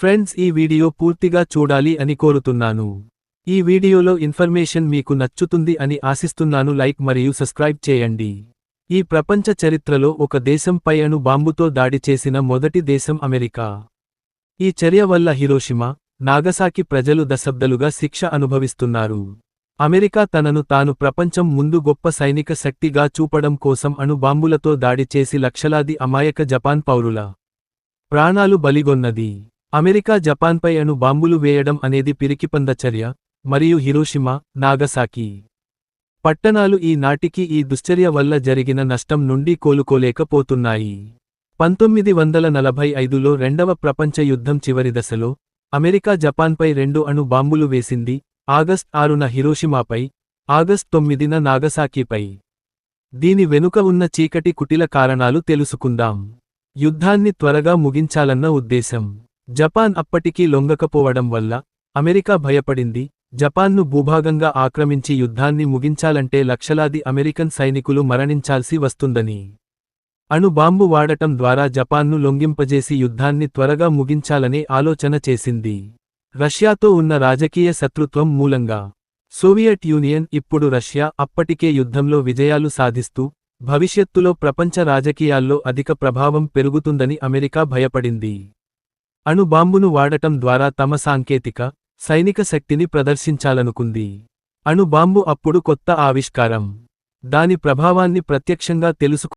Friends, ఈ video పూర్తిగా చూడాలి అని కోరుతున్నాను. ఈ వీడియోలో ఇన్ఫర్మేషన్ మీకు నచ్చుతుంది అని ఆశిస్తున్నాను. లైక్ మరియు సబ్స్క్రైబ్ చేయండి. ఈ ప్రపంచ చరిత్రలో ఒక దేశంపై అణు బాంబుతో దాడి చేసిన మొదటి దేశం అమెరికా. ఈ చర్య వల్ల హిరోషిమా, నాగసాకి ప్రజలు దశాబ్దాలుగా శిక్ష అనుభవిస్తున్నారు. అమెరికా తనను తాను ప్రపంచం ముందు గొప్ప సైనిక శక్తిగా చూపడం కోసం అణు బాంబులతో దాడి చేసి లక్షలాది అమాయక జపాన్ పౌరుల ప్రాణాలు బలిగొన్నది. అమెరికా జపాన్పై అణు బాంబులు వేయడం అనేది పిరికిపంద చర్య, మరియు హిరోషిమా, నాగసాకి పట్టణాలు ఈ నాటికి ఈ దుశ్చర్య వల్ల జరిగిన నష్టం నుండి కోలుకోలేకపోతున్నాయి. 1945లో రెండవ ప్రపంచ యుద్ధం చివరి దశలో, అమెరికా జపాన్పై 2 అణు బాంబులు వేసింది, ఆగస్ట్ 6న హిరోషిమాపై, ఆగస్ట్ 9న నాగసాకిపై. దీని వెనుక ఉన్న చీకటి కుటిల కారణాలు తెలుసుకుందాం. యుద్ధాన్ని త్వరగా ముగించాలన్న ఉద్దేశం. జపాన్ అప్పటికీ లొంగకపోవడం వల్ల, అమెరికా భయపడింది, జపాన్ను భూభాగంగా ఆక్రమించి యుద్ధాన్ని ముగించాలంటే లక్షలాది అమెరికన్ సైనికులు మరణించాల్సి వస్తుందని. అణు బాంబు వాడటం ద్వారా జపాన్ను లొంగింపజేసి యుద్ధాన్ని త్వరగా ముగించాలనే ఆలోచన చేసింది. రష్యాతో ఉన్న రాజకీయ శత్రుత్వం మూలంగా. సోవియట్ యూనియన్, ఇప్పుడు రష్యా అప్పటికే యుద్ధంలో విజయాలు సాధిస్తూ, భవిష్యత్తులో ప్రపంచ రాజకీయాల్లో అధిక ప్రభావం పెరుగుతుందని అమెరికా భయపడింది. అణు బాంబును వాడటం ద్వారా తమ సాంకేతిక, సైనిక శక్తిని ప్రదర్శించాలనుకుంది. అణు బాంబు అప్పుడు కొత్త ఆవిష్కారం. దాని ప్రభావాన్ని ప్రత్యక్షంగా తెలుసు